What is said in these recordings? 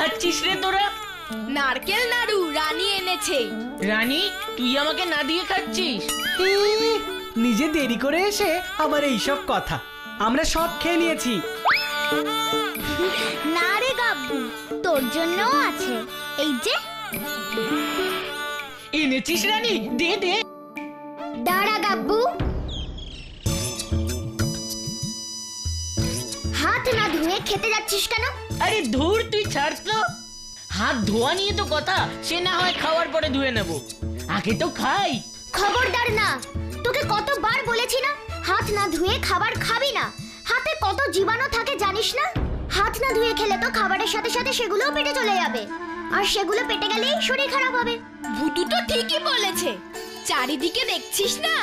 খাচ্ছিস রে তোরা? নারকেল নাড়ু রানী এনেছে। রানী, তুই আমাকে না দিয়ে খাচ্ছিস? নিজে দেরি করে এসে আবার এইসব কথা। আমরা সব খেয়ে নিয়েছি। না রে গাব্বু, তোর জন্যও আছে, এই যে। এনেছিস রানী? দে দে। দাঁড়া গাব্বু, হাত না ধুয়ে খেতে যাচ্ছিস কেন? আরে ধুর, তুই ছাড় তো। হাত ধোয়া নিয়ে তো কথা, সে না হয় খাওয়ার পরে ধুয়ে নেব, আগে তো খাই। খবরদার না, তোকে কতবার বলেছি না হাত না ধুয়ে খাবার খাবি না। হাতে কত জীবাণু থাকে জানিস না? হাত না ধুয়ে খেলে তো খাবারের সাথে সাথে সেগুলোও পেটে চলে যাবে, আর সেগুলো পেটে গেলেই শরীর খারাপ হবে। ভুতু তো ঠিকই বলেছে। চারিদিকে দেখছিস না,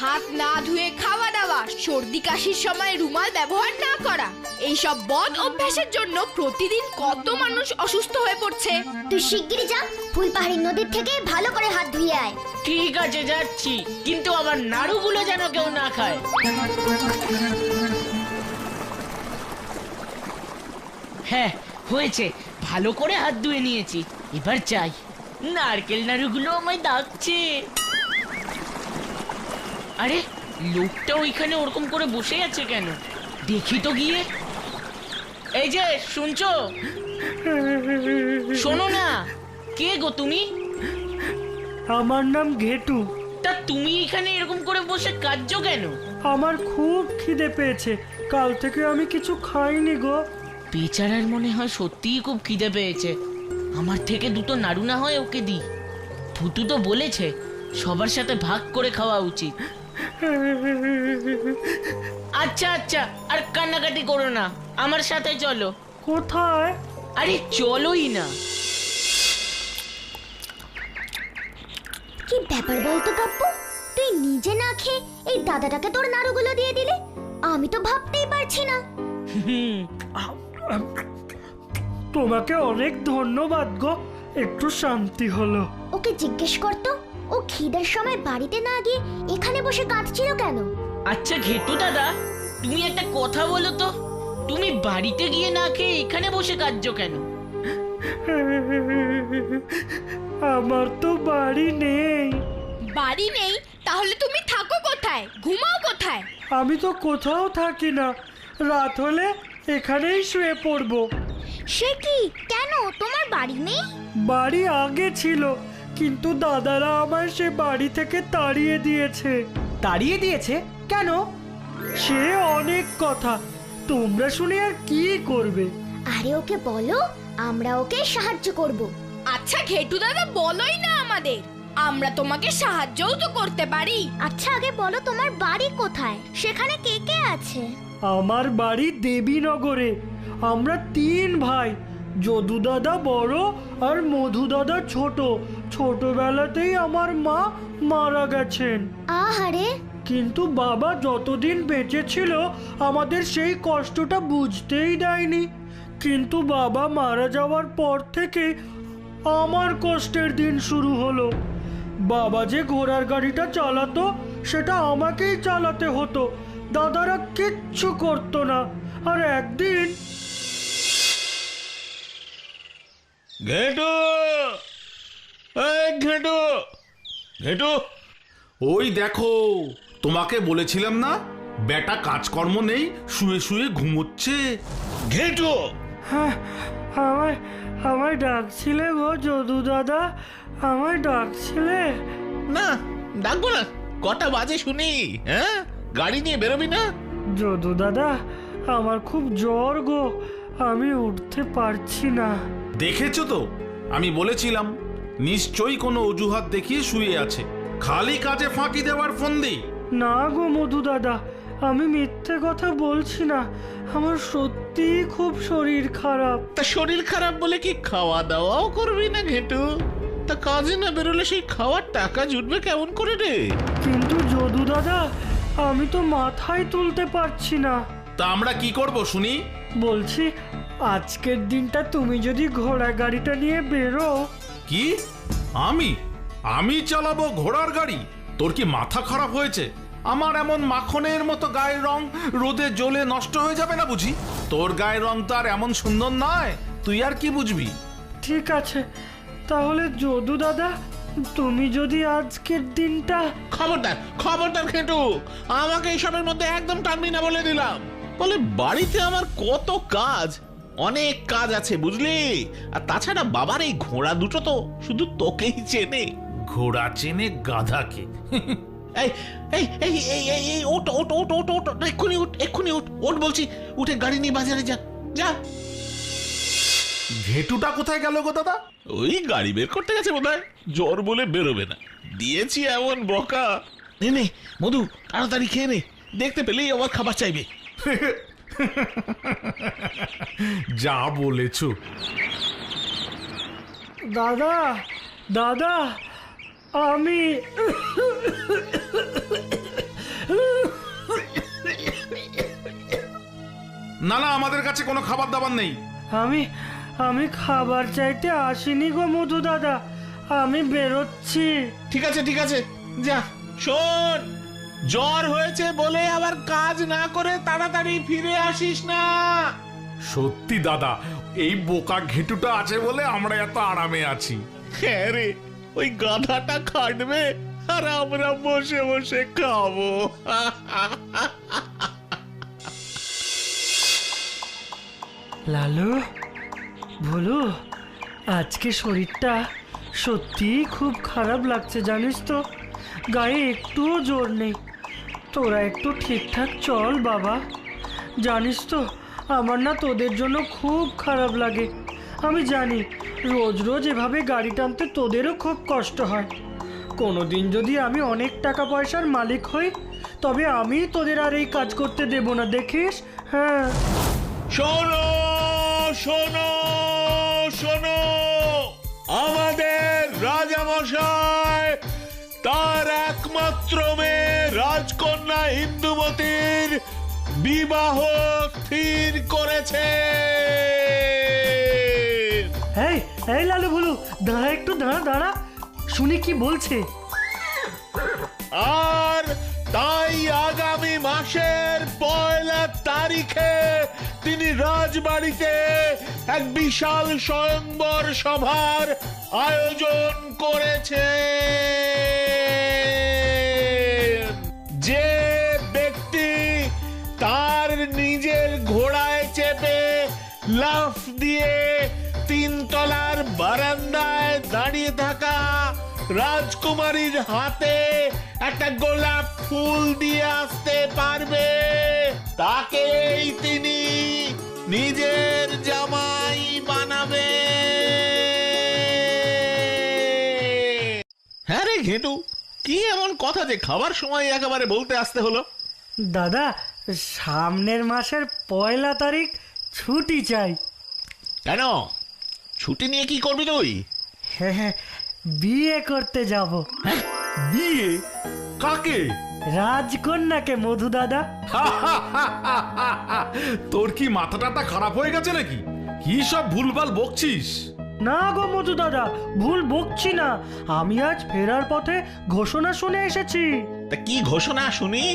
হাত না ধুয়ে খাওয়া দাওয়া, সর্দি কাশির সময় রুমাল ব্যবহার না করা, এইসব বদ অভ্যাসের জন্য প্রতিদিন কত মানুষ অসুস্থ হয়ে পড়ছে। তুই শিগগিরই যা, ফুলপাহাড়ি নদীর থেকে ভালো করে হাত ধুয়ে আয়। ঠিক আছে, যাচ্ছি, কিন্তু আমার নাড়ুগুলো যেন কেউ না খায়। হ্যাঁ, হয়েছে, ভালো করে হাত ধুয়ে নিয়েছি, এবার চাই। নারকেল নাড়ুগুলো আমায় ডাকছে। আরে, লোকটা ওইখানে ওরকম করে বসে আছে কেন? দেখি তো গিয়ে। এই যে, শুনছো? শোনো না, কে গো তুমি? আমার নাম ঘেটু। তা তুমি এখানে এরকম করে বসে কাঁদছো কেন? আমার খুব খিদে পেয়েছে, কাল থেকে আমি কিছু খাইনি গো। বেচারার মনে হয় সত্যিই খুব খিদে পেয়েছে। আমার থেকে দুটো নাড়ু না হয় ওকে দিই। ভুতু তো বলেছে সবার সাথে ভাগ করে খাওয়া উচিত। আচ্ছা আচ্ছা, আর কান্নাকাটি করো না, আমার সাথে চলো। কোথায়? আরে চলোই না। কি ব্যাপার বলতো গাব্বু, তুই নিজে না খেয়ে এই দাদাটাকে তোর নাড়ুগুলো দিয়ে দিলি? আমি তো ভাবতেই পারছি না। তোমাকে অনেক ধন্যবাদ গো, একটু শান্তি হলো। ওকে জিজ্ঞেস করতো, ও খিদের সময় বাড়িতে না গিয়ে এখানে বসে কাঁদছিল কেন? আচ্ছা ঘেটু দাদা, তুমি একটা কথা বলো তো, তুমি বাড়িতে গিয়ে না খেয়ে এখানে বসে কাঁদছো কেন? আমার তো বাড়ি নেই। বাড়ি নেই? তাহলে তুমি থাকো কোথায়, ঘুমাও কোথায়? আমি তো কোথাও থাকি না, রাত হলে এখানেই শুয়ে পড়বো। সে কি, কেন তোমার বাড়ি নেই? বাড়ি আগে ছিল, কিন্তু দাদারা আমায় সে বাড়ি থেকে তাড়িয়ে দিয়েছে। তাড়িয়ে দিয়েছে কেন? সে অনেক কথা, তোমরা শুনে আর কি করবে? আরে ওকে বলো, আমরা ওকে সাহায্য করব। আচ্ছা ঘেটু দাদা, বলোই না আমাদের, আমরা তোমাকে সাহায্যও তো করতে পারি। আচ্ছা আগে বলো তোমার বাড়ি কোথায়, সেখানে কে কে আছে? আমার বাড়ি দেবীনগরে। আমরা 3 ভাই, যদু দাদা বড় আর মধু দাদা ছোট। ছোটবেলাতেই আমার মা মারা গেছেন। আহারে। কিন্তু বাবা যতদিন বেঁচে ছিল আমাদের সেই কষ্টটা বুঝতেই দেয়নি। কিন্তু বাবা মারা যাওয়ার পর থেকে আমার কষ্টের দিন শুরু হলো। বাবা যে ঘোড়ার গাড়িটা চালাতো সেটা আমাকেই চালাতে হতো, দাদারা কিচ্ছু করতো না। আর একদিন ঘেটু, এই ঘেটু, ঘেটু, ওই দেখো, তোমাকে বলেছিলাম না বেটা কাজকর্ম নেই, শুয়ে শুয়ে ঘুমোচ্ছে। ঘেটু, হ্যাঁ, আমায় আমায় ডাকছিলে গো যদু দাদা, আমায় ডাকছিলে? না ডাকবো না, কটা বাজে শুনি? হ্যাঁ, গাড়ি নিয়ে বেরোবি না? যদু দাদা, আমার খুব জ্বর গো, আমি উঠতে পারছি না। দেখেছো তো, আমি বলেছিলাম নিশ্চয়ই কোনো অজুহাত দেখিয়ে শুয়ে আছে, খালি কাজে ফাঁকি দেওয়ার ফন্দি। না গো মধু দাদা, আমি মিথ্যে কথা বলছি না, আমার সত্যি খুব শরীর খারাপ। তা শরীর খারাপ বলে কি খাওয়া দাওয়াও করবি না ঘেটু? তা কাজে না বেরোলে সেই খাওয়ার টাকা জুটবে কেমন করে রে? কিন্তু যদু দাদা, আমি তো মাথায় তুলতে পারছি না। তা আমরা কি করব শুনি? বলছি, আজকের দিনটা তুমি যদি ঘোড়া গাড়িটা নিয়ে বেরো। কি? আমি আমি চালাবো ঘোড়ার গাড়ি? তোর কি মাথা খারাপ হয়েছে? আমার এমন মাখনের মতো গায়ের রং রোদে জ্বলে নষ্ট হয়ে যাবে না বুঝি? তোর গায়ের রং তো আর এমন সুন্দর নয় তুই আর কি বুঝবি? ঠিক আছে, তাহলে যদু দাদা, তুমি যদি আজকের দিনটা... খবরদার খবরদার ঘেটু, আমাকে এইসবের মধ্যে একদম টানবি না বলে দিলাম। বলে বাড়িতে আমার কত কাজ, অনেক কাজ আছে বুঝলি। আর তাছাড়া বাবার এই ঘোড়া দুটো তো শুধু তোকেই চেনে। ঘোড়া চেনে গাধাকে। এই এই এই এই এই এই ওট ওট ওট ওট ওট এক্ষুনি উঠ, এক্ষুনি উঠ, ওঠ বলছি, উঠে গাড়ি নিয়ে বাজারে যা যা। ঘেটুটা কোথায় গেল গো দাদা? ওই গাড়ি বের করতে গেছে বোধহয়, জ্বর বলে বেরোবে না। দিয়েছি এমন বকা। নে নে মধু, তাড়াতাড়ি খেয়ে নে, দেখতে পেলেই আমার খাবার চাইবে। যা বলেছো। দাদা দাদা, আমি... না না, আমাদের কাছে কোনো খাবার দাবার নেই। আমি আমি খাবার চাইতে আসিনি গো মধু দাদা, আমি বেরোচ্ছি। ঠিক আছে ঠিক আছে, যা। শোন, জ্বর হয়েছে বলে আবার কাজ না করে তাড়াতাড়ি ফিরে আসিস না। সত্যি দাদা, এই বোকা ঘেটুটা আছে বলে আমরা এত আরামে আছি। হ্যাঁ রে, ওই গাধাটা খাটবে আর আমরা বসে বসে খাবো। লালু, ভুলু, আজকে শরীরটা সত্যিই খুব খারাপ লাগছে জানিস তো, গায়ে একটুও জোর নেই। তোরা একটু ঠিকঠাক চল বাবা। জানিস তো, আমার না তোদের জন্য খুব খারাপ লাগে। আমি জানি রোজ রোজ এভাবে গাড়ি টানতে তোদেরও খুব কষ্ট হয়। কোনোদিন যদি আমি অনেক টাকা পয়সার মালিক হই, তবে আমি তোদের আর এই কাজ করতে দেব না, দেখিস। হ্যাঁ, শোনো শোনো শোনো, আমাদের রাজামশাই তার একমাত্র মেয়ে রাজকন্যা ইন্দুমতির বিবাহ স্থির করেছে। এই এই লালু ভুলু, দাঁড়া একটু, দাঁড়া দাঁড়া, শুনি কি বলছে। আর তাই আগামী মাসের 1 তারিখে তিনি রাজবাড়িতে এক বিশাল স্বয়ংবর সভার আয়োজন করেছে। যে ব্যক্তি তার নিজের ঘোড়ায় চেপে লাফ দিয়ে 3 তলার বারান্দায় দাঁড়িয়ে থাকা রাজকুমারীর হাতে একটা গোলাপ ফুল দিয়ে আসতে পারবে, তাকেই তিনি নিজের জামাই বানাবে। হ্যাঁ রে ঘেটু, কি এমন কথা যে খাবার সময় একেবারে বলতে আসতে হলো? দাদা, সামনের মাসের 1 তারিখ ছুটি চাই। কেন, ছুটি নিয়ে কি করবি তুই? হ্যাঁ হ্যাঁ, বিয়ে করতে যাব। বিয়ে? কাকে? রাজকন্যাকে মধু দাদা। তোর কি মাথা টাথা খারাপ হয়ে গেছে নাকি? কি সব ভুলভাল বকছিস? না গো মধু দাদা, ভুল বকছি না। আমি আজ ফেরার পথে ঘোষণা শুনে এসেছি। তা কি ঘোষণা শুনি?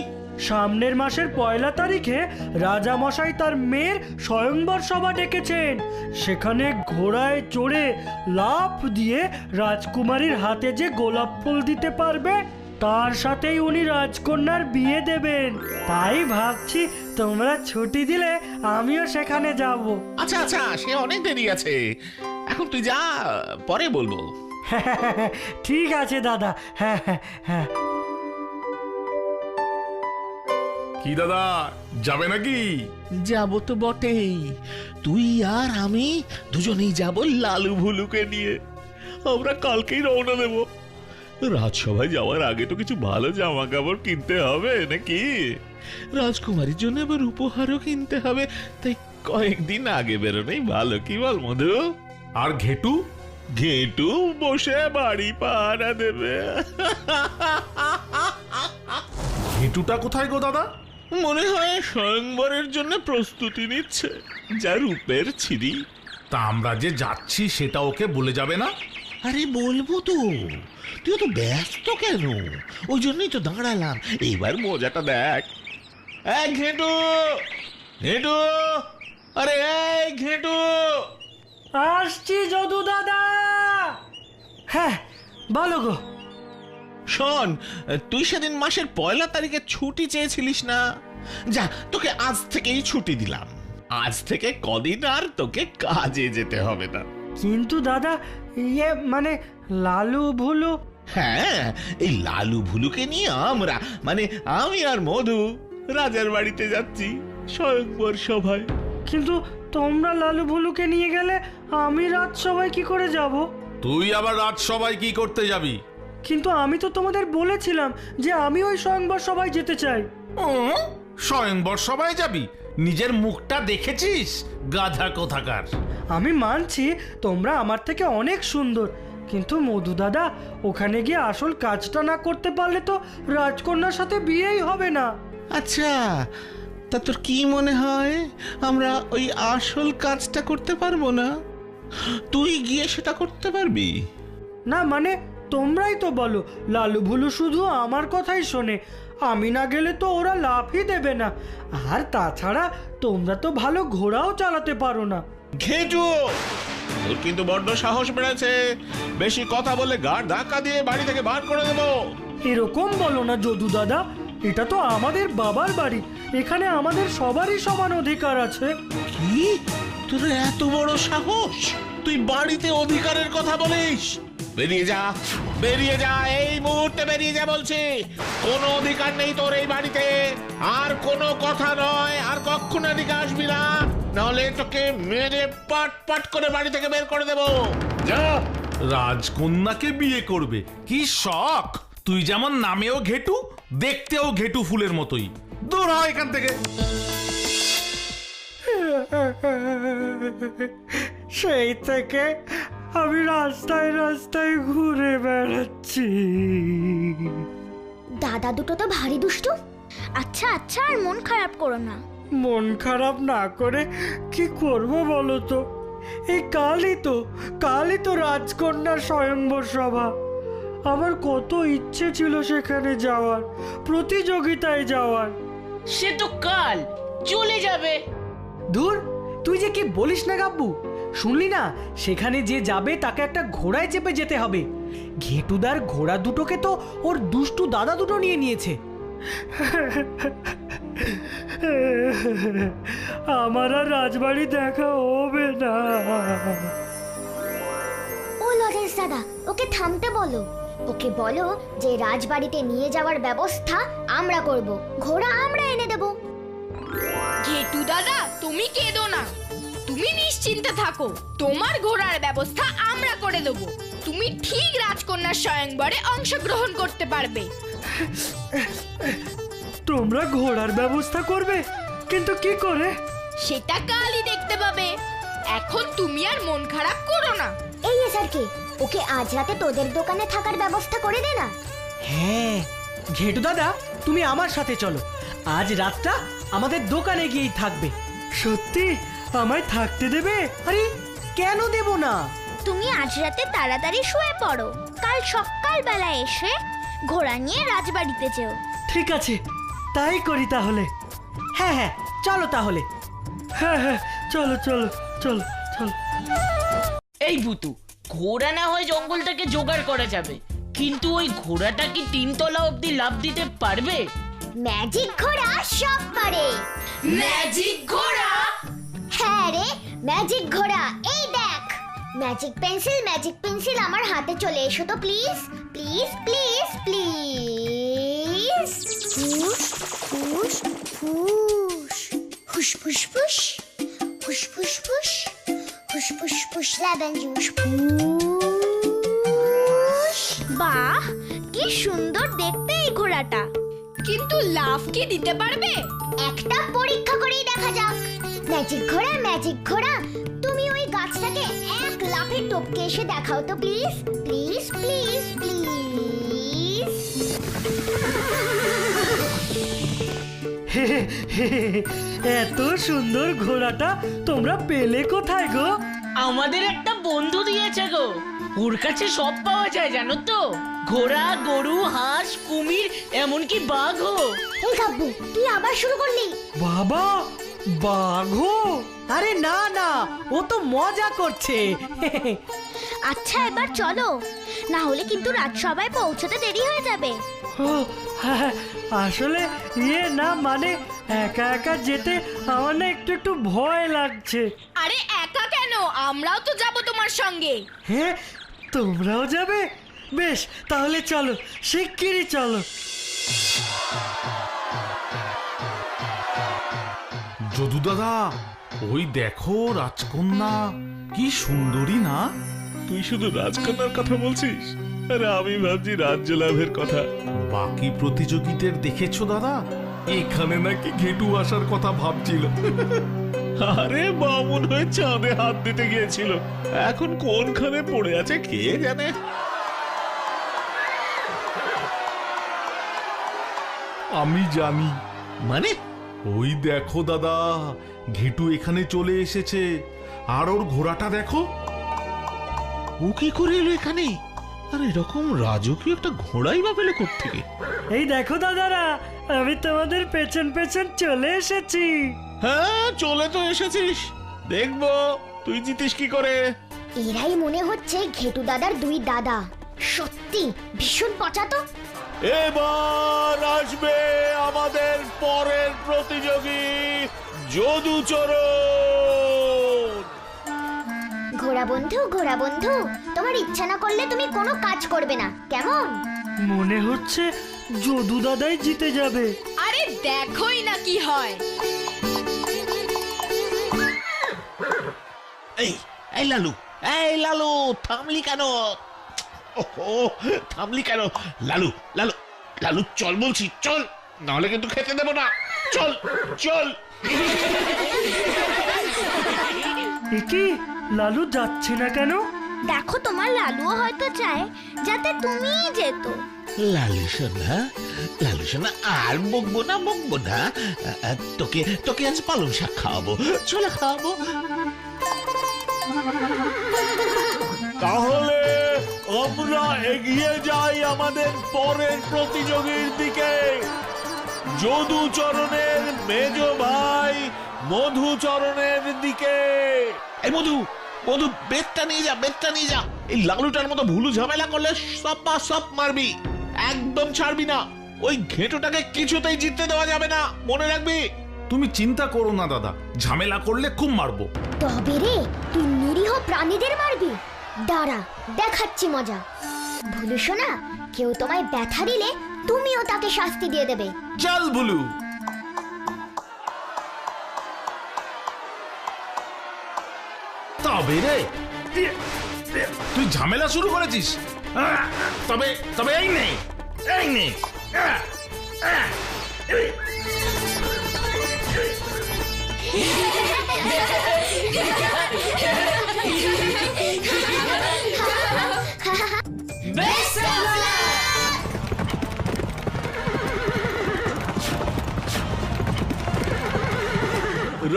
সামনের মাসের 1 তারিখে রাজামশাই তার মেয়ের স্বয়ংবর সভা ডেকেছেন। সেখানে ঘোড়ায় চড়ে লাফ দিয়ে রাজকুমারীর হাতে যে গোলাপ ফুল দিতে পারবে, তার সাথেই উনি রাজকন্যার বিয়ে দেবেন। তাই ভাবছি তোমরা ছুটি দিলে আমিও সেখানে যাব। আচ্ছা আচ্ছা, সে অনেক দেরি আছে, এখন তুই যা, পরে বলবো। ঠিক আছে দাদা। হ্যাঁ হ্যাঁ হ্যাঁ। কি দাদা, যাবে নাকি? যাব তো বটেই, তুই আর আমি দুজনেই যাব লালু ভুলুকে নিয়ে। আমরা কালকেই রওনা দেব। রাজসভায় যাওয়ার আগে তো কিছু ভালো জামা কাপড় কিনতে হবে নাকি? রাজকুমারীর জন্য আবার উপহারও কিনতে হবে, তাই কয়েকদিন আগে বেরোনোই ভালো, কি বল মধু? আর ঘেটু? ঘেটু বসে বাড়ি পাহারা দেবে। ঘেটুটা কোথায় গো দাদা? মনে হয় স্বয়ংবরের জন্য প্রস্তুতি নিচ্ছে, যা রূপের ছিরি। তা আমরা যে যাচ্ছি সেটা ওকে বলে যাবে না? আরে বলবো তো, তুই তো ব্যস্ত কেন? ওই জন্যই তো দাঁড়ালাম, এইবার মজাটা দেখ। এই ঘেটু, ঘেটু, আরে এই ঘেটু, আসছি যদু দাদা। হ্যাঁ ভালো গো। শোন, তুই সেদিন মাসের 1 তারিখে ছুটি চেয়েছিলিস না? যা, তোকে আজ থেকেই ছুটি দিলাম। আজ থেকে কদিন আর তোকে কাজে যেতে হবে না। কিন্তু দাদা ইয়ে মানে লালু ভুলু। হ্যাঁ, এই লালু ভুলুকে নিয়ে আমরা মানে আমি আর মধু রাজার বাড়িতে যাচ্ছি স্বয়ংবর সভায়। কিন্তু তোমরা লালু ভুলুকে নিয়ে গেলে আমি রাজসভায় কি করে যাব? তুই আবার রাজসভায় কি করতে যাবি? কিন্তু আমি তো তোমাদের বলেছিলাম যে আমি ওই স্বয়ংবর সভায় যেতে চাই। স্বয়ংবর সভায় যাবি? নিজের মুখটা দেখেছিস গাধা কোথাকার? আমি মানছি তোমরা আমার থেকে অনেক সুন্দর, কিন্তু মধু দাদা ওখানে গিয়ে আসল কাজটা না করতে পারলে তো রাজকন্যার সাথে বিয়েই হবে না। আচ্ছা, তা তোর কি মনে হয় আমরা ওই আসল কাজটা করতে পারবো না? তুই গিয়ে সেটা করতে পারবি? না মানে তোমরাই তো বলো লালু ভুলু শুধু আমার কথাই শোনে, আমি না গেলে তো ওরা লাফই দেবে না। আর তাছাড়া তোমরা তো ভালো ঘোড়াও চালাতে পারো না। ঘেটু, তোর কিন্তু বড্ড সাহস বেড়েছে। বেশি কথা বলে গাড় ধাক্কা দিয়ে বাড়ি থেকে বার করে দেবো। এরকম বলো না যদু দাদা, এটা তো আমাদের বাবার বাড়ি, এখানে আমাদের সবারই সমান অধিকার আছে। কি, তোর এত বড় সাহস? তুই বাড়িতে অধিকারের কথা বলিস? বেরিয়ে যা, বেরিয়ে যা, এই মুহূর্তে বেরিয়ে যা বলছি। কোনো অধিকার নেই তোর এই বাড়িতে। আর কোনো কথা নয়, আর কখনো এদিকে আসবি না, নাহলে তোকে মেরে পাট পাট করে বাড়ি থেকে বের করে দেবো। যা। রাজকন্যাকে বিয়ে করবে? কি শখ! তুই যেমন নামেও ঘেটু, দেখতেও ঘেটু ফুলের মতোই। দূর হ এখান থেকে। সেই থেকে আমি রাস্তায় রাস্তায় ঘুরে বেড়াচ্ছি। দাদা দুটো তো ভারী দুষ্টু। আচ্ছা আচ্ছা, আর মন খারাপ করো না। মন খারাপ না করে কি করব বলো তো? এই কালই তো রাজকন্যার স্বয়ংবর সভা। আমার কত ইচ্ছে ছিল সেখানে যাওয়ার, প্রতিযোগিতায় যাওয়ার। সে তো কাল চলে যাবে। দূর, তুই যে কি বলিস না গাব্বু, শুনলি না সেখানে যে যাবে তাকে একটা ঘোড়ায় চেপে যেতে হবে। ঘেটুদার ঘোড়া দুটোকে তো ওর দুষ্টু দাদা দুটো নিয়ে নিয়েছে। আমার আর রাজবাড়ি দেখা হবে না। ও লজেন্স দাদা, ওকে থামতে বলো। ওকে বলো যে রাজবাড়িতে নিয়ে যাওয়ার ব্যবস্থা আমরা করব, ঘোড়া আমরা এনে দেব। ঘেটু দাদা তুমি কেঁদো না, তুমি নিশ্চিন্তে থাকো, তোমার ঘোড়ার ব্যবস্থা আমরা করে দেবো। তুমি ঠিক রাজকন্যার স্বয়ংবরে অংশগ্রহণ করতে পারবে। তোমরা ঘোড়ার ব্যবস্থা করবে? কিন্তু কি করে? সেটা কালই দেখতে পাবে। এখন তুমি আর মন খারাপ করো না। এই এসারকে, ওকে আজ রাতে তোদের দোকানে থাকার ব্যবস্থা করে দে না। হ্যাঁ ঘেটু দাদা, তুমি আমার সাথে চলো, আজ রাতটা আমাদের দোকানে গিয়েই থাকবে। সত্যি আমায় থাকতে দেবে? আরে কেন দেব না? তুমি আজ রাতে তাড়াতাড়ি শুয়ে পড়ো, কাল সকালবেলা এসে ঘোড়া নিয়ে রাজবাড়িতে যেও। ঠিক আছে, তাই করি তাহলে। হ্যাঁ হ্যাঁ, চলো তাহলে। হ্যাঁ হ্যাঁ, চলো চলো চলো চলো। এই ভুতু, ঘোড়া না হয় জঙ্গল থেকে জোগাড় করা যাবে, কিন্তু ওই ঘোড়াটা কি 3 তলা অবধি লাফ দিতে পারবে? ম্যাজিক ঘোড়া সব পারে। ম্যাজিক ঘোড়া? হ্যাঁ রে, ম্যাজিক ঘোড়া। এই দেখ, ম্যাজিক পেন্সিল আমার হাতে চলে এসো তো প্লিজ প্লিজ প্লিজ প্লিজ। ফুস ফুস ফুস, ফুস ফুস ফুস, ফুস ফুস ফুস, ফুস ফুস ফুস, লেমন জুস ফুস। বাহ, কি সুন্দর দেখতে এই ঘোড়াটা। কিন্তু লাফ কি দিতে পারবে? একটা পরীক্ষা করেই দেখা যাক। ম্যাজিক ঘোড়া, তুমি ওই গাছটাকে এক লাফে টপকে এসে দেখাও তো প্লিজ প্লিজ প্লিজ প্লিজ। এত সুন্দর ঘোড়াটা তোমরা পেলে কোথায় গো? আমাদের একটা বন্ধু দিয়েছে গো, ওর কাছে সব পাওয়া যায় জানো তো, ঘোড়া, গরু, হাঁস, কুমির, এমনকি বাঘও। এই গাব্বু, তুই আবার শুরু করলি? বাবা, বাঘো? আরে না না, ও তো মজা করছে। আচ্ছা এবার চলো, না হলে কিন্তু রাজসভায় পৌঁছতে দেরি হয়ে যাবে। ও, হ্যাঁ, আসলে না মানে একা একা যেতে আমার না একটু একটু ভয় লাগছে। আরে একা কেন, আমরাও তো যাব তোমার সঙ্গে। হ্যাঁ, তোমরাও যাবে? বেশ, তাহলে চলো, শিগগিরই চলো। যদু দাদা, ওই দেখো রাজকন্যা, কি সুন্দরী না? তুই শুধু রাজকন্যার কথা বলছিস, আরে আমি ভাবছি রাজ্য লাভের কথা। বাকি প্রতিযোগীদের দেখেছো দাদা? এখানে নাকি ঘেটু আসার কথা ভাবছিল। আরে বামুন হয়ে চাঁদে হাত দিতে গিয়েছিল, এখন কোনখানে পড়ে আছে কে জানে। আমি জানি। মানে? ওই দেখো দাদা, ঘেটু এখানে চলে এসেছে, আর ওর ঘোড়াটা দেখো। ও কি করে এলো এখানে? আর এরকম রাজকীয় একটা ঘোড়াই বা পেলে কোত্থেকে? এই দেখো দাদারা, আমি তোমাদের পেছন পেছন চলে এসেছি। হ্যাঁ, চলে তো এসেছিস, দেখবো তুই জিতিস কি করে। এরাই মনে হচ্ছে ঘেটু দাদার দুই দাদা। সত্যি ভীষণ পচা তো। এবার আসবে আমাদের পরের প্রতিযোগী যদুচরণ। ঘোড়া বন্ধু, তোমার ইচ্ছা না করলে তুমি কোনো কাজ করবে না, কেমন? মনে হচ্ছে যদু দাদাই জিতে যাবে। আরে দেখোই না কি হয়। এই এই লালু, এই লালু, থামলি কেন? ওহো, থামলি কেন? লালু লালু লালু, চল বলছি, চল, নাহলে কিন্তু খেতে দেবো না। চল চল। কি লালু যাচ্ছে না কেন? দেখো তোমার লালুও হয়তো চায় যাতে তুমিই যেত। লালু সোনা, আর বকবো না, তোকে তোকে আজ পালং শাক খাওয়াবো, চলে খাওয়াবো। তাহলে আমরা এগিয়ে যাই আমাদের পরের প্রতিযোগীর দিকে, যদুচরণের মেজ ভাই মধুচরণের দিকে। এই মধু, বেতটা নিয়ে যা। এই লালুটার মতো ভুলু ঝামেলা করলে সব মারবি, একদম ছাড়বি না। ওই ঘেঁটোটাকে কিছুতেই জিততে দেওয়া যাবে না, মনে রাখবি। তুমি চিন্তা করো না দাদা, ঝামেলা করলে খুব মারবো। তবে রে, তুই নিরীহ প্রাণীদের মারবি? দাঁড়া, দেখাচ্ছি মজা। ভুলু শোনা, কেউ তোমায় ব্যথা দিলে তুমিও তাকে শাস্তি দিয়ে দেবে। চল ভুলু। তবে রে, তুই ঝামেলা শুরু করেছিস। তবে এই নে।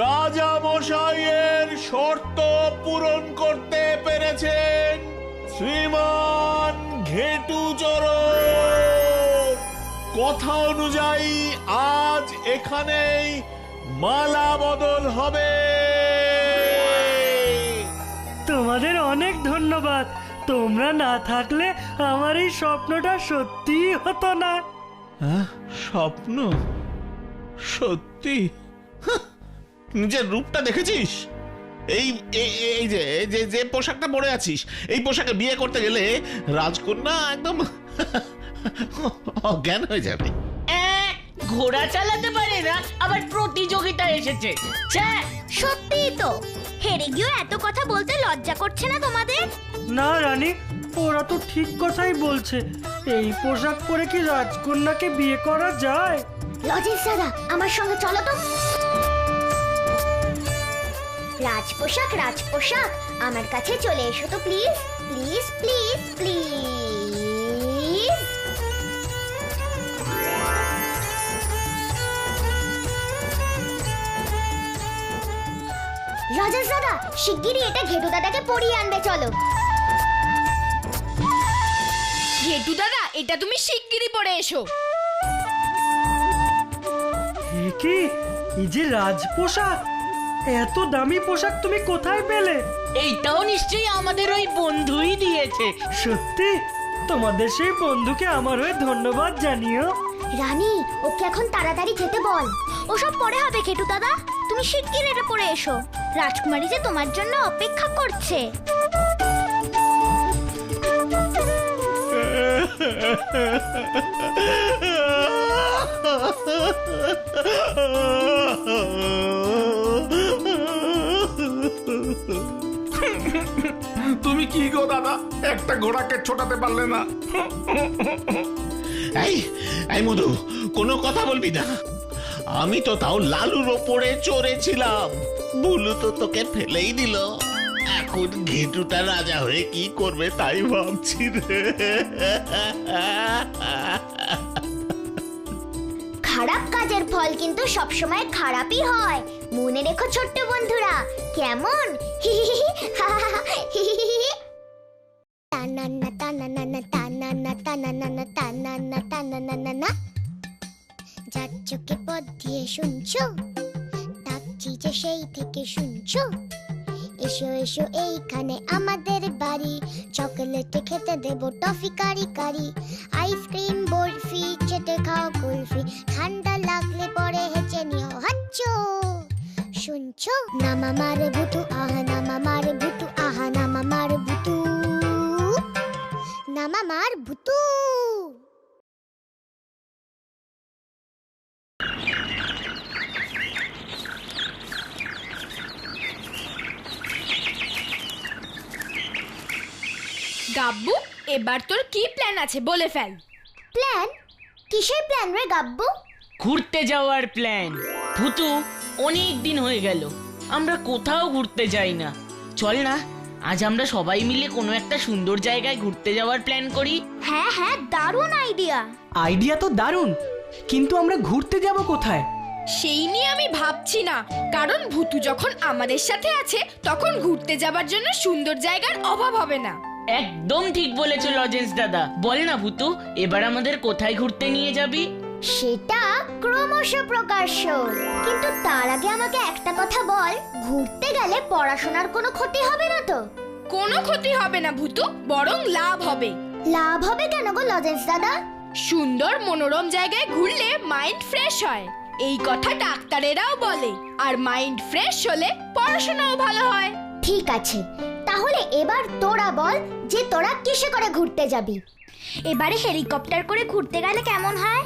রাজা মশাইয়ের শর্ত পূরণ করতে পেরেছেন শ্রীমান ঘেটুচরণ। কথা অনুযায়ী আজ এখানেই মালা বদল হবে। তোমাদের অনেক ধন্যবাদ, তোমরা না থাকলে আমার এই স্বপ্নটা সত্যিই হতো না। স্বপ্ন সত্যি? নিজের রূপটা দেখেছিস? এই যে পোশাকটা পরে আছিস, এই পোশাকে বিয়ে করতে গেলে রাজকন্যা একদম অজ্ঞান হয়ে যাবে। ঘোড়া চালাতে পারে না, আবার প্রতিযোগিতা এসেছে। সত্যিই তো, হেরে গিয়েও এত কথা বলতে লজ্জা করছে না তোমাদের? না রানী, ওরা তো ঠিক কথাই বলছে। এই পোশাক পরে কি রাজকন্যাকে বিয়ে করা যায়? লজেশ দাদা, আমার সঙ্গে চলো তো। রাজপোশাক, আমার কাছে চলে এসো তো প্লিজ। লজেশ দাদা, শিগগিরই এটা ঘেটু দাদাকে পরিয়ে আনবে, চলো। ঘেটু দাদা, এটা তুমি শিগগিরই পরে এসো। এ কি, এই যে রাজ পোশাক, এত দামি পোশাক তুমি কোথায় পেলে? এইটাও নিশ্চয়ই আমাদের ওই বন্ধুই দিয়েছে। সত্যি? তোমাদের সেই বন্ধুকে আমার হয়ে ধন্যবাদ জানিও। রানী, ওকে এখন তাড়াতাড়ি যেতে বল। ওসব পরে হবে ঘেটু দাদা, তুমি শিগগির এটা পরে এসো। রাজকুমারী যে তোমার জন্য অপেক্ষা করছে। তুমি কি গো দাদা, একটা ঘোড়াকে ছোটাতে পারলে না? এই এই মধু, কোনো কথা বলবি না। আমি তো তাও লালুর ওপরে চড়েছিলাম, বুলু তো তোকে ফেলেই দিল। এখন ঘেটুটা রাজা হয়ে কি করবে তাই ভাবছি রে। খারাপ কাজের ফল কিন্তু সবসময় খারাপই হয়, মনে রেখো ছোট্ট বন্ধুরা, কেমন? টানানা টানানা টানানা টানানা টানানা টানানা। যার চোখে পথ দিয়ে শুনছো, ডাকছি যে সেই থেকে শুনছো। এসো এসো এইখানে আমাদের বাড়ি, চকলেট খেতে দেবো টফি কারি কারি, আইসক্রিম বরফি চেটে খাও কুলফি, ঠান্ডা লাগলে পরে হেঁচে নিও হাচ্চো। শুনছো না মামার ভুতু আহা, না মামার ভুতু আহা, না মামার ভুতু, না মামার ভুতু। গাব্বু, এবার তোর কি প্ল্যান আছে বলে ফেল। প্ল্যান? কিসের প্ল্যান রে গাব্বু? ঘুরতে যাওয়ার প্ল্যান। ভুতু, অনেক দিন হয়ে গেল আমরা কোথাও ঘুরতে যাই না। চল না, আজ আমরা সবাই মিলে কোনো একটা সুন্দর জায়গায় ঘুরতে যাওয়ার প্ল্যান করি। হ্যাঁ হ্যাঁ, দারুণ আইডিয়া। আইডিয়া তো দারুণ, কিন্তু আমরা ঘুরতে যাব কোথায়? সেই নিয়ে আমি ভাবছি না, কারণ ভুতু যখন আমাদের সাথে আছে তখন ঘুরতে যাবার জন্য সুন্দর জায়গার অভাব হবে না। একদম ঠিক বলেছো লজেন্স দাদা। বল না ভুতু, এবার আমাদের কোথায় ঘুরতে নিয়ে যাবি? সেটা ক্রমশ প্রকাশ্য, কিন্তু তার আগে আমাকে একটা কথা বল, ঘুরতে গেলে পড়াশোনার কোনো ক্ষতি হবে না তো? কোনো ক্ষতি হবে না ভুতু, বরং লাভ হবে। লাভ হবে কেন গো লজেন্স দাদা? সুন্দর মনোরম জায়গায় ঘুরলে মাইন্ড ফ্রেশ হয়, এই কথা ডাক্তারেরাও বলে। আর মাইন্ড ফ্রেশ হলে পড়াশোনাও ভালো হয়। ঠিক আছে, তাহলে এবার তোরা বল যে তোরা কিসে করে ঘুরতে যাবি। এবারে হেলিকপ্টার করে ঘুরতে গেলে কেমন হয়?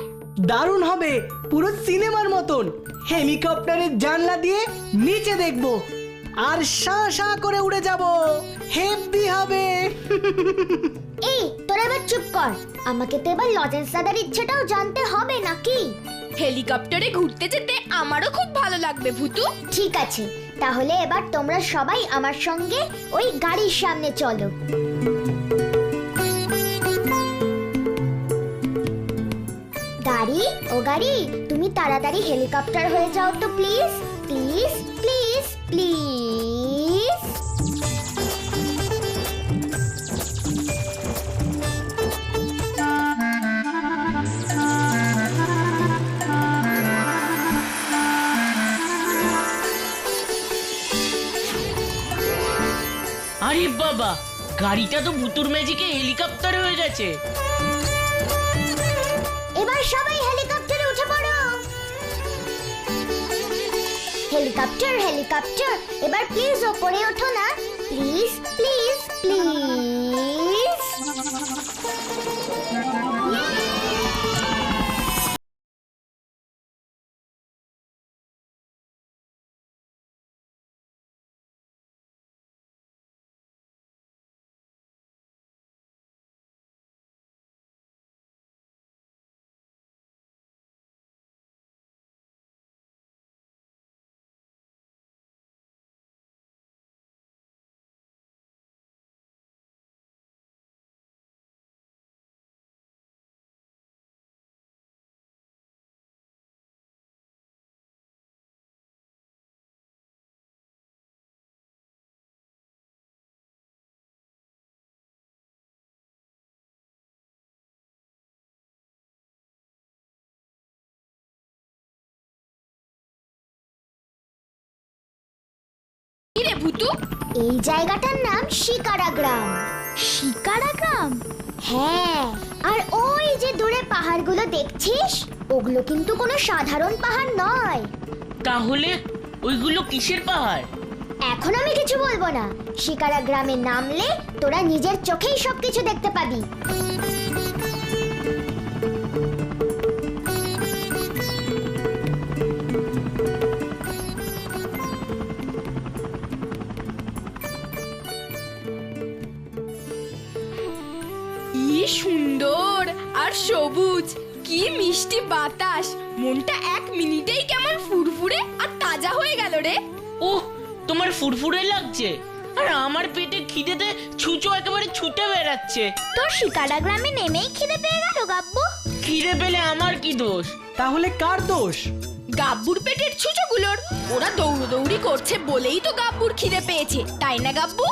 দারুণ হবে, পুরো সিনেমার মতন। হেলিকপ্টারের জানলা দিয়ে নিচে দেখবো আর শা শা করে উড়ে যাব, হেব্বি হবে। এই তোরা এবার চুপ কর, আমাকে তো এবার লজেন্স দাদার ইচ্ছেটাও জানতে হবে নাকি? হেলিকপ্টারে ঘুরতে যেতে আমারও খুব ভালো লাগবে ভুতু। ঠিক আছে, তাহলে এবার তোমরা সবাই আমার সঙ্গে ওই গাড়ির সামনে চলো। গাড়ি, ও গাড়ি, তুমি তাড়াতাড়ি হেলিকপ্টার হয়ে যাও তো প্লিজ, প্লিজ প্লিজ প্লিজ। আরে বাবা, গাড়িটা তো ভুতুর ম্যাজিকে হেলিকপ্টার হয়ে গেছে। এবার সবাই হেলিকপ্টারে উঠে পড়ো। হেলিকপ্টার হেলিকপ্টার, এবার প্লিজ ওপরে ওঠো না, প্লিজ প্লিজ প্লিজ। কি রে ভুতু? এই জায়গাটার নাম শিকারা গ্রাম। শিকারা গ্রাম? হ্যাঁ, আর ওই যে দূরে পাহাড়গুলো দেখছিস, ওগুলো কিন্তু কোনো সাধারণ পাহাড় নয়। তাহলে ওইগুলো কিসের পাহাড়? এখন আমি কিছু বলবো না, শিকারা গ্রামে নামলে তোরা নিজের চোখেই সবকিছু দেখতে পাবি। কি সুন্দর আর সবুজ, কি মিষ্টি বাতাস, মনটা এক মিনিটেই কেমন ফুরফুরে আর তাজা হয়ে গেল রে। ওহ, তোমার ফুরফুরে লাগছে, আর আমার পেটে খিদেতে ছুঁচো একেবারে ছুটে বেড়াচ্ছে। তোর শিকারা গ্রামে নেমেই খিদে পেয়ে গেল গাব্বু? খিদে পেলে আমার কি দোষ? তাহলে কার দোষ? গাব্বুর পেটের ছুঁচোগুলোর। ওরা দৌড়দৌড়ি করছে বলেই তো গাব্বুর খিদে পেয়েছে, তাই না গাব্বু?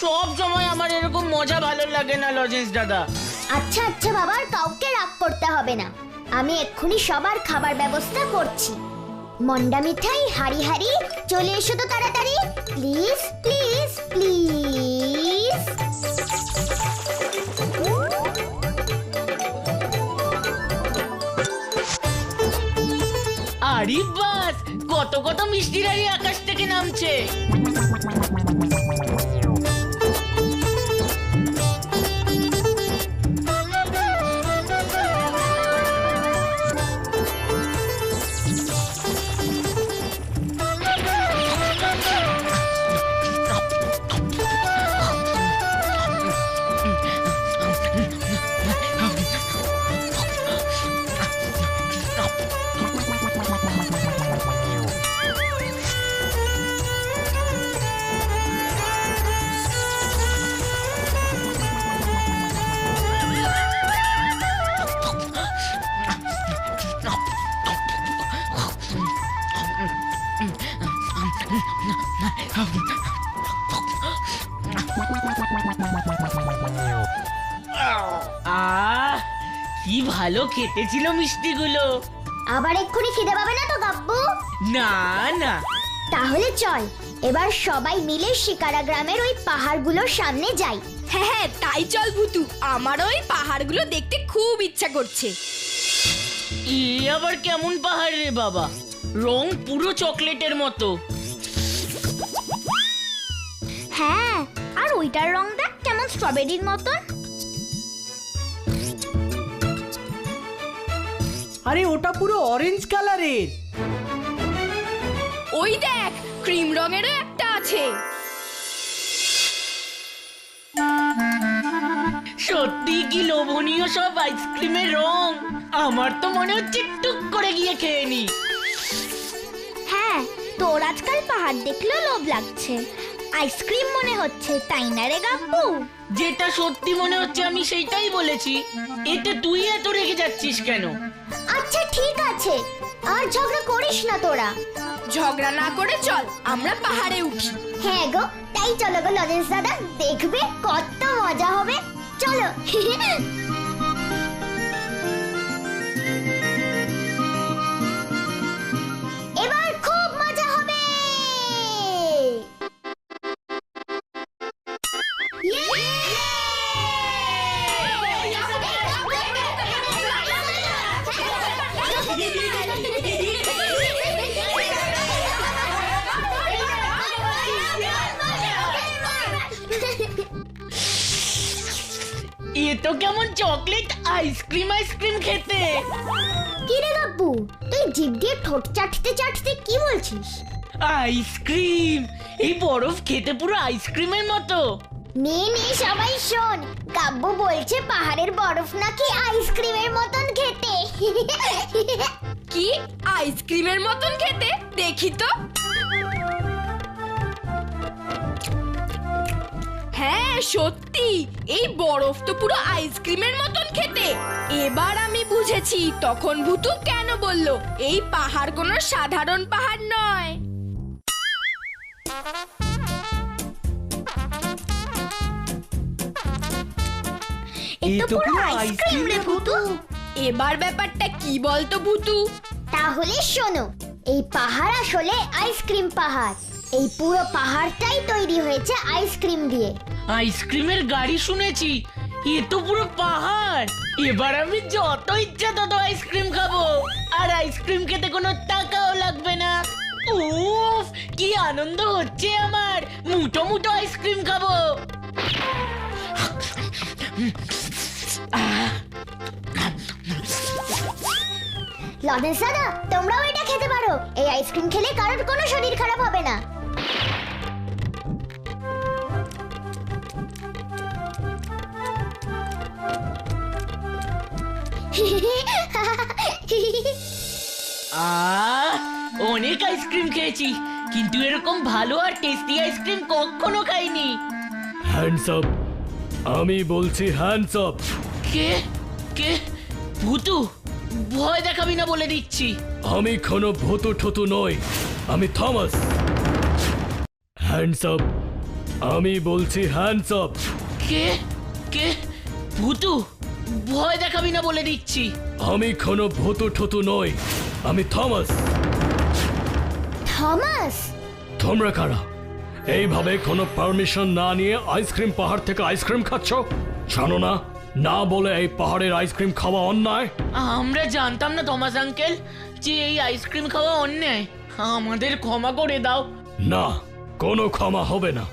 সব সময় আমার এরকম মজা ভালো লাগে না লজেন্স দাদা। আচ্ছা আচ্ছা বাবা, কাউকে রাগ করতে হবে না, আমি এক্ষুনি সবার খাবার ব্যবস্থা করছি। মন্ডা মিঠাই, হাড়ি হাড়ি, চলে এসো তো তাড়াতাড়ি, প্লিজ প্লিজ প্লিজ। আরে বাস, কত কত মিষ্টি রানী আকাশ থেকে নামছে। আহ, কি ভালো খেতে ছিল মিষ্টিগুলো। আবার এক্ষুনি খিদে পাবে না তো গাব্বু? না না, তাহলে চল এবার সবাই মিলে শিকারা গ্রামের ওই পাহাড়গুলোর সামনে যাই। হ্যাঁ হ্যাঁ, তাই চল ভুতু, আমারও ওই পাহাড়গুলো দেখতে খুব ইচ্ছা করছে। এ আবার কেমন পাহাড় রে বাবা, রং পুরো চকলেটের মতো। হ্যাঁ, আর ওইটার রং দেখ কেমন স্ট্রবেরির মতন। আরে ওটা পুরো অরেঞ্জ কালারের। ওই দেখ, ক্রিম রঙেরও একটা আছে। সত্যি কি লোভনীয় সব আইসক্রিমের রং, আমার তো মনে হচ্ছে টুক করে গিয়ে খেয়ে নি। হ্যাঁ, তোর আজকাল পাহাড় দেখলেও লোভ লাগছে, আইসক্রিম মনে হচ্ছে, তাই না রে গাব্বু? যেটা সত্যি মনে হচ্ছে আমি সেইটাই বলেছি, এতে তুই এত রেগে যাচ্ছিস কেন? আচ্ছা ঠিক আছে, আর ঝগড়া করিস না তোরা। ঝগড়া না করে চল আমরা পাহাড়ে উঠি। হ্যাঁ গো, তাই চলো গো লজেন্স দাদা, দেখবে কত মজা হবে, চলো। এবার খুব মজা হবে। এ তো কেমন চকলেট আইসক্রিম আইসক্রিম খেতে। কি রে গাব্বু, তুই জিভ দিয়ে ঠোঁট চাটতে চাটতে কি বলছিস? আইসক্রিম, এই বরফ খেতে পুরো আইসক্রিমের মতো। নে নে সবাই শোন, গাব্বু বলছে পাহাড়ের বরফ নাকি আইসক্রিমের মতন খেতে। কি আইসক্রিমের মতন খেতে? দেখি তো। হ্যাঁ সত্যি, এই বরফ তো পুরো আইসক্রিমের মতন খেতে। এবার আমি বুঝেছি তখন ভুতু কেন বলল এই পাহাড় কোনো সাধারণ পাহাড় নয়। এই তো পুরো আইসক্রিম রে ভুতু। এবার ব্যাপারটা কি বলতো ভুতু? তাহলে শোনো, এই পাহাড় আসলে আইসক্রিম পাহাড়। এই পুরো পাহাড়টাই তৈরি হয়েছে আইসক্রিম দিয়ে। আইসক্রিমের গাড়ি শুনেছি, এ তো পুরো পাহাড়। এবার আমি যত ইচ্ছা তত আইসক্রিম খাবো, আর আইসক্রিম খেতে কোনো টাকাও লাগবে না। উফ, কি আনন্দ হচ্ছে আমার, মুঠো মুঠো আইসক্রিম খাবো। লজেন্স দাদা, তোমরাও এটা খেতে পারো। এই আইসক্রিম খেলে কারোর কোনো শরীর খারাপ হবে না। অনেক আইসক্রিম খেয়েছি, কিন্তু এরকম ভালো আর টেস্টি আইসক্রিম কখনো খাইনি। হ্যান্ডস আপ, আমি বলছি হ্যান্ডস আপ। কে কে? ভূতু? ভয় দেখাবি না বলে দিচ্ছি। আমি কোনো ভূতু ঠুতু নই, আমি থমাস। হ্যান্ডস আপ, আমি বলছি হ্যান্ডস আপ। কে কে? ভূতু? ভয় দেখাবি না বলে দিচ্ছি। আমি কোনো ভূতু ঠুতু নই, আমি থমাস। থমাস? তোমরা কারা? এইভাবে কোনো পারমিশন না নিয়ে আইসক্রিম পাহাড় থেকে আইসক্রিম খাচ্ছ? জানো না, না বলে এই পাহাড়ের আইসক্রিম খাওয়া অন্যায়। আমরা জানতাম না থমাস আঙ্কেল যে এই আইসক্রিম খাওয়া অন্যায়। আমাদের ক্ষমা করে দাও। না, কোনো ক্ষমা হবে না।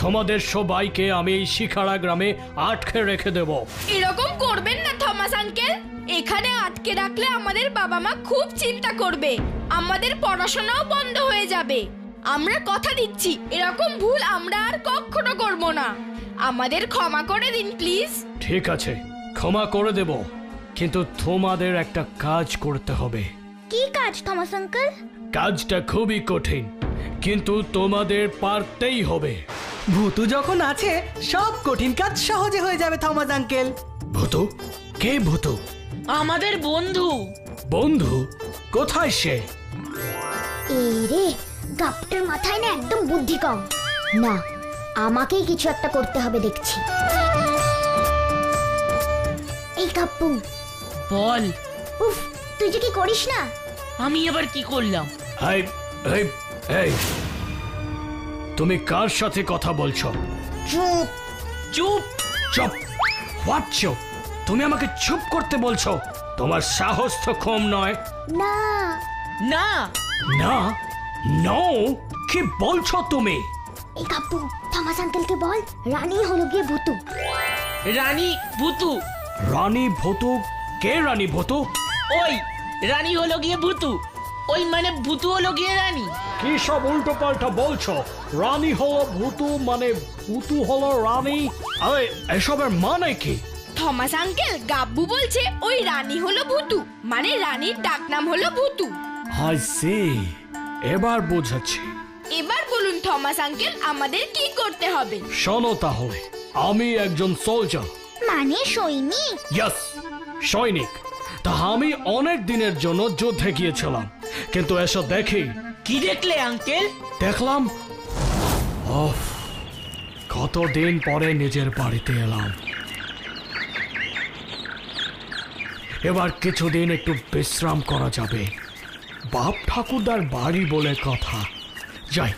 তোমাদের সবাইকে আমি এই শিখাড়া গ্রামে আটকে রেখে দেব। এরকম করবেন না থমাস আঙ্কেল, এখানে আটকে রাখলে আমাদের বাবা মা খুব চিন্তা করবে, আমাদের পড়াশোনাও বন্ধ হয়ে যাবে। আমরা কথা দিচ্ছি এরকম ভুল আমরা আর কখনো করব না। আমাদের ক্ষমা করে দিন প্লিজ। ঠিক আছে, ক্ষমা করে দেব, কিন্তু তোমাদের একটা কাজ করতে হবে। কি কাজ থমাস আঙ্কেল? কাজটা খুবই কঠিন, কিন্তু তোমাদের পারতেই হবে। ভূতু যখন আছে, সব কঠিন কাজ সহজে হয়ে যাবে থমাস আঙ্কেল। ভূতু? কে ভূতু? আমাদের বন্ধু। বন্ধু? কোথায় সে? এই রে, গাপটার মাথায় না একদম বুদ্ধি কম। না, আমাকেই কিছু একটা করতে হবে দেখছি। এই কাপ্পু, বল। উফ, তুই যে কি করিস না। আমি আবার কি করলাম? এই এই এই, তুমি কার সাথে কথা বলছো? চুপ। চুপ। চুপ। হোয়াট চুপ? তুমি আমাকে চুপ করতে বলছো? তোমার সাহস তো কম নয়। না না না, নো, কি বলছো তুমি? এই কাপ্পু, থমাস আঙ্কেলকে বল রানী হলো গিয়ে ভূতু। রানী ভূতু? রানী ভূতু? কে রানী ভূতু? ওই রানী হলো গিয়ে ভূতু, ওই মানে ভূতু হলো গিয়ে রানী। কি সব উল্টো পাল্টা বলছো? রানী হলো ভূতু মানে ভূতু হলো রানী? আরে এসবের মানে কি? থমাস আঙ্কেল, গাব্বু বলছে ওই রানী হলো ভূতু, মানে রানীর ডাকনাম হলো ভূতু। আই সি, এবার বুঝাচ্ছি। এবার বলুন থমাস আঙ্কেল, আমাদের কি করতে হবে? শোনো তাহলে, আমি একজন সোলজার। মানে সৈনিক? ইয়েস, সৈনিক। তা আমি অনেক দিনের জন্য যুদ্ধে গিয়েছিলাম, কিন্তু এসব দেখি। কি দেখলে আঙ্কেল? দেখলাম, ওফ, কতদিন পরে নিজের বাড়িতে এলাম। এবার কিছুদিন একটু বিশ্রাম করা যাবে। বাপ ঠাকুরদার বাড়ি বলে কথা। যাই,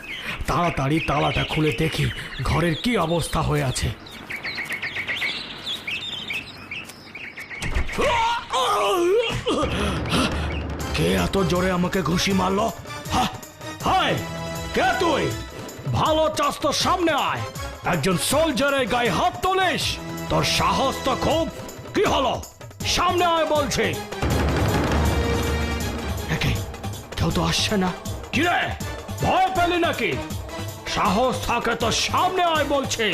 তাড়াতাড়ি তালাটা খুলে দেখি ঘরের কি অবস্থা হয়ে আছে। কে এত জোরে আমাকে ঘুষি মারলো? হায়, কে তুই? ভালো চাস তো সামনে আয়। একজন সোলজারের গায়ে হাত তোলিস? তোর সাহস তো খুব। কি হলো? সামনে আয় বলছি। কেউ তো আসছে না। কিরে, ভয় পেলি নাকি? সাহস থাকে তো সামনে আয় বলছি।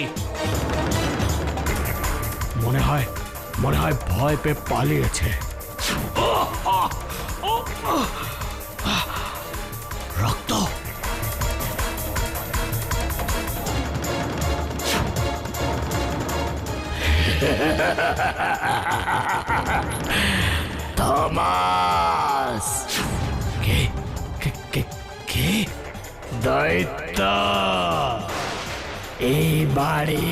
মনে হয় ভয় পেয়ে পালিয়েছে। রক্ত। থমাস। কে কে কে কে? দৈত্য। এই বাড়ি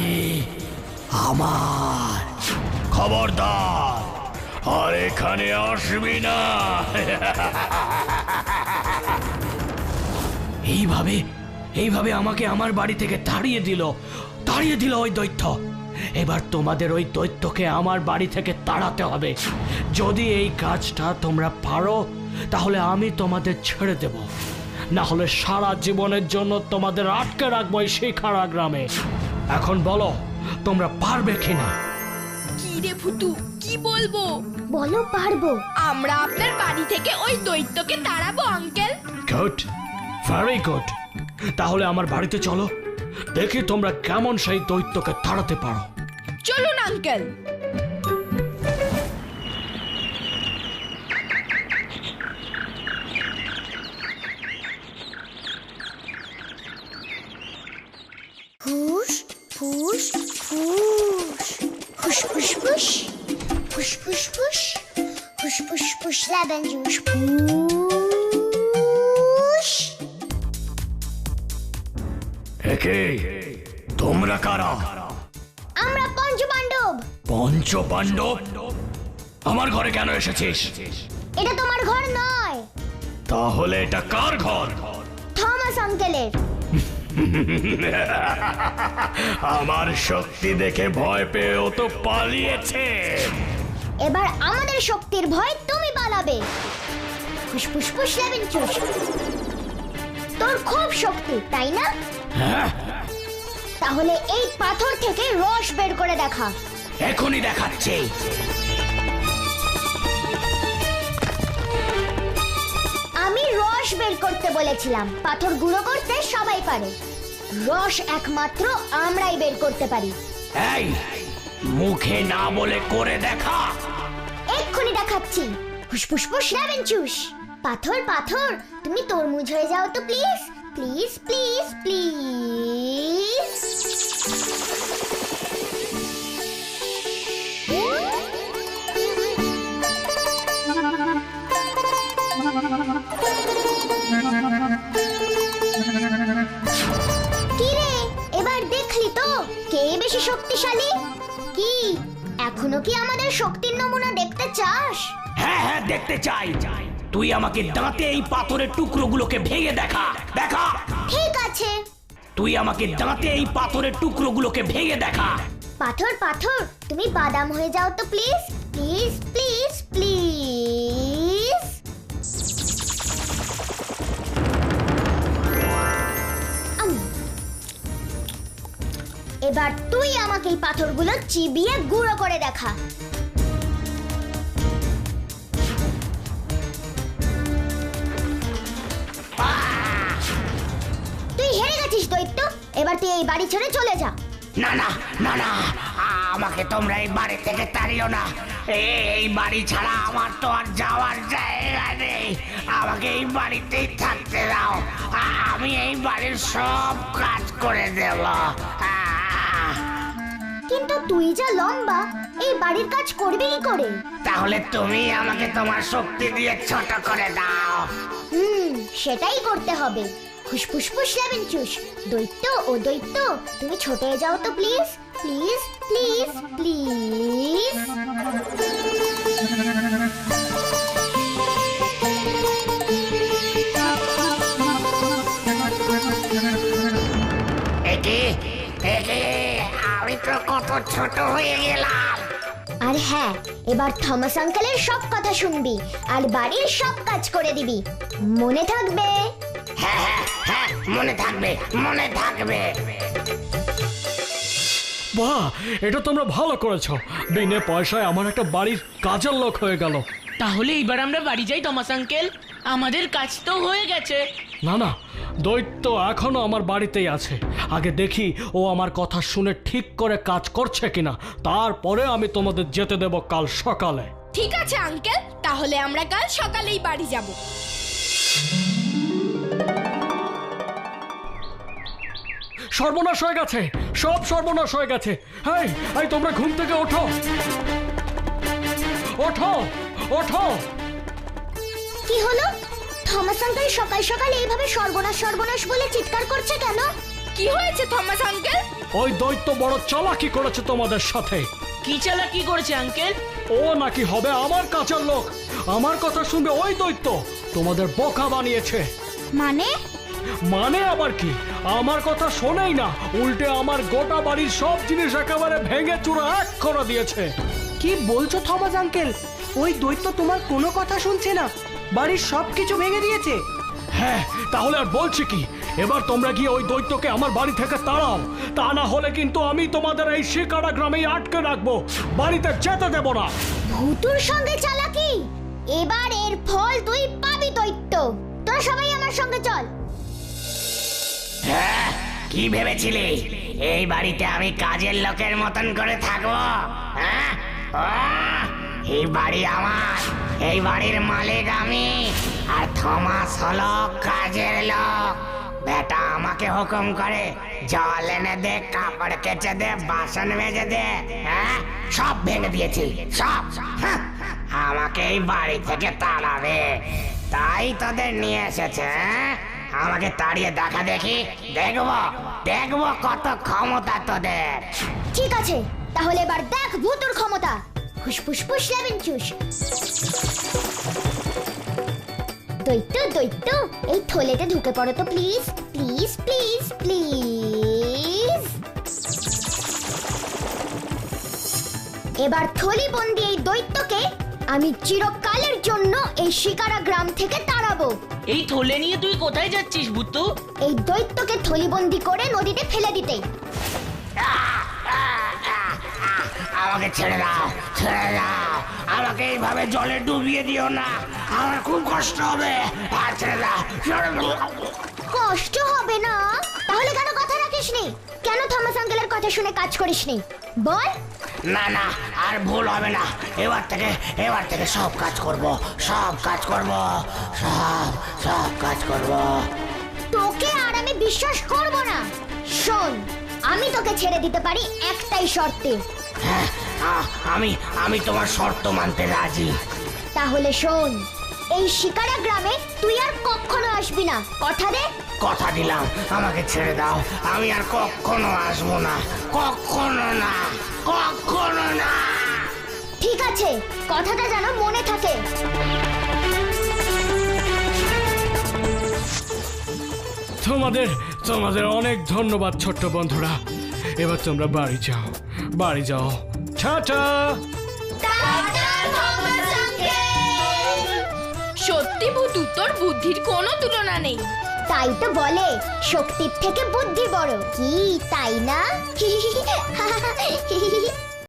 আমার। খবরদার, আর এখানে আসবি না। এইভাবে আমাকে আমার বাড়ি থেকে তাড়িয়ে দিল ওই দৈত্য। এবার তোমাদের ওই দৈত্যকে আমার বাড়ি থেকে তাড়াতে হবে। যদি এই কাজটা তোমরা পারো তাহলে আমি তোমাদের ছেড়ে দেব, না হলে সারা জীবনের জন্য তোমাদের আটকে রাখবো এই শিখারা গ্রামে। এখন বলো তোমরা পারবে কিনা? কি রে ফুটু, কি বলবো? বলো পারবো। আমরা আপনার বাড়ি থেকে ওই দৈত্যকে তাড়াবো আঙ্কেল। Good, very good. তাহলে আমার বাড়িতে চলো, দেখি তোমরা কেমন সেই দৈত্যকে তাড়াতে পারো। চলুন আঙ্কেল। ফুস ফুস ফুস ফুস ফুস ফুস ফুস ফুস ফুস ফুস ফুস ফুস লেমন জুস ফুস। একে তোমরা কারা? আমরা পঞ্চপাণ্ডব। পঞ্চপাণ্ডব? আমার ঘরে কেন এসেছিস? এটা তোমার ঘর নয়, তাহলে এটা কার ঘর? থমাস আঙ্কেলের। আমার শক্তি দেখে ভয় পেয়ে ও তো পালিয়েছে। এবার আমাদের শক্তির ভয় তুমি পালাবে। ফুস ফুস ফুস লেমন জুস। তোর খুব শক্তি তাই না? তাহলে এই পাথর থেকে রস বের করে দেখা। এখনই দেখাচ্ছি। আমি রস বের করতে বলেছিলাম, পাথর গুঁড়ো করতে সবাই পারে, রস একমাত্র আমরাই বের করতে পারি। এই, মুখে না বলে করে দেখা। এক্ষুনি দেখাচ্ছি। ফুসফুসফুস লেমন জুস। পাথর পাথর তুমি তরমুজ হয়ে যাও তো প্লিজ, প্লিজ প্লিজ প্লিজ। কি রে, এবার দেখলি তো কে বেশি শক্তিশালী? কি এখনো কি আমাদের শক্তির নমুনা দেখতে চাস? হ্যাঁ হ্যাঁ, দেখতে চাই। তুই আমাকে দাঁতে এই পাথরের টুকরোগুলোকে ভেঙে দেখা। দেখা। ঠিক আছে। তুই আমাকে দাঁতে এই পাথরের টুকরোগুলোকে ভেঙে দেখা। পাথর পাথর তুমি বাদাম হয়ে যাও তো প্লিজ, প্লিজ প্লিজ প্লিজ। এবার তুই আমাকে এই পাথরগুলো চিবিয়ে গুঁড়ো করে দেখা। তুই হেরে গেছিস দৈত্য, এবার তুই এই বাড়ি ছেড়ে চলে যা। না না না না, আমাকে তোমরা এই বাড়ি থেকে তাড়িও না। এই বাড়ি ছাড়া আমার তো আর যাওয়ার জায়গা নেই। আমাকে এই বাড়িতেই থাকতে দাও। আমি এই বাড়ির সব কাজ করে দেব। কিন্তু তুই যা লম্বা, এই বাড়ির কাজ করবি কি করে? তাহলে তুমি আমাকে তোমার শক্তি দিয়ে ছোট করে দাও। সেটাই করতে হবে। ফুসফুসফুস লেমন জুস। দৈত্য ও দৈত্য তুমি ছোট হয়ে যাও তো প্লিজ, প্লিজ প্লিজ প্লিজ। আমি তো কত ছোট হয়ে গেলাম। আর হ্যাঁ, এবার থমাস আঙ্কেলের সব কথা শুনবি আর বাড়ির সব কাজ করে দিবি, মনে থাকবে? হ্যাঁ হ্যাঁ হ্যাঁ, মনে থাকবে, মনে থাকবে। বাহ, এটা তোমরা ভালো করেছো। বিনে পয়সায় আমার একটা বাড়ির কাজের লোক হয়ে গেল। তাহলে এবার আমরা বাড়ি যাই থমাস আঙ্কেল, আমাদের কাজ তো হয়ে গেছে। না না, দৈত্য এখনো আমার বাড়িতেই আছে। আগে দেখি ও আমার কথা শুনে ঠিক করে কাজ করছে কিনা, তারপরে আমি তোমাদের যেতে দেব কাল সকালে। ঠিক আছে আঙ্কেল, তাহলে আমরা কাল সকালেই বাড়ি যাব। সর্বনাশ হয়ে গেছে, সব সর্বনাশ হয়ে গেছে। এই এই, তোমরা ঘুম থেকে ওঠো, ওঠো ওঠো। কি হলো? থমাস আঙ্কেল সকাল সকাল এইভাবে সর্বনাশ সর্বনাশ বলে চিৎকার করছে কেন? কি হয়েছে থমাস আঙ্কেল? ওই দৈত্য বড় চালাকি করেছে তোমাদের সাথে। কি চালাকি করেছে আঙ্কেল? ও নাকি হবে আমার কাছের লোক, আমার কথা শুনবে ওই দৈত্য তোমাদের বোকা বানিয়েছে। মানে? মানে আবার কি? আমার কথা শোনেই না, উল্টে আমার গোটা বাড়ির সব জিনিস একেবারে ভেঙে চুরা এক করে দিয়েছে। কি বলছো থমাস আঙ্কেল? ওই দৈত্য তোমার কোনো কথা শুনছে না, বাড়ির সবকিছু ভেঙে দিয়েছে। হ্যাঁ, তাহলে আর বলছি কি, এবার তোমরা গিয়ে ওই দৈত্যকে আমার বাড়ি থেকে তাড়াও, তা না হলে কিন্তু আমি তোমাদের এই শিকারা গ্রামেই আটকে রাখবো, বাড়িতে যেতে দেব না। ভুতুর সঙ্গে চালাকি, এবার এর ফল তুই পাবি দৈত্য। তোরা সবাই আমার সঙ্গে চল। কি ভেবেছিলি এই বাড়িতে আমি কাজের লোকের মতন করে থাকবো? হ্যাঁ? এই বাড়ি আমার, এই বাড়ির মালিক আমি, আর থমাস হলো কাজের লোক। বেটা আমাকে হুকুম করে জল এনে দে, কাপড় কেচে দে, বাসন মেজে দে, হ্যাঁ সব ভেঙে দিয়েছি সব। হ্যাঁ, আমাকে এই বাড়ি থেকে তাড়াবে, তাই তোদের নিয়ে এসেছে। আমাকে তাড়িয়ে দেখা দেখি, দেখবো দেখবো কত ক্ষমতা তোদের। ঠিক আছে, তাহলে এবার দেখ ভুতুর ক্ষমতা। ফুসফুস ফুস লেবেন চুস। দৈত্য দৈত্য, এই থলেতে ঢুকে পড়ো তো প্লিজ প্লিজ প্লিজ প্লিজ। এবার থলি বন্দি এই দৈত্যকে আমি চিরকালের জন্য এই শিকারা গ্রাম থেকে তাড়াবো। এই থলে নিয়ে তুই কোথায় যাচ্ছিস ভূতু? এই দৈত্যকে থলিবন্দি করে নদীতে ফেলে দিতে। আমাকে ছেড়ে দাও, ছেড়ে দাও, আমাকে এইভাবে জলে ডুবিয়ে দিও না, আমার খুব কষ্ট হবে। আর ছেড়ে দাও, ছেড়ে দাও। কষ্ট হবে না? তাহলে কেন কথা রাখিসনি? কেন থমাস আঙ্কেলের কথা শুনে কাজ করিসনি বল? না না, আর ভুল হবে না, এবার থেকে সব কাজ করব, সব কাজ করব, সব কাজ করব। তোকে আর আমি বিশ্বাস করব না। শোন, আমি তোকে ছেড়ে দিতে পারি একটাই শর্তে। হ্যাঁ, আমি তোমার শর্ত মানতে রাজি। তাহলে শোন, এই শিকারা গ্রামে তুই আর কখনো আসবি না, কথা দে? কথা দিলাম, আমাকে ছেড়ে দাও, আমি আর কখনো আসবো না, কখনো না, কখনো না। ঠিক আছে, কথাটা যেন মনে থাকে। তোমাদের অনেক ধন্যবাদ ছোট্ট বন্ধুরা। এবার তোমরা বাড়ি যাও, বাড়ি যাও। টাটা। সত্যি ভূতু, তোর বুদ্ধির কোনো তুলনা নেই। তাই তো বলে, শক্তির থেকে বুদ্ধি বড়, কি তাই না?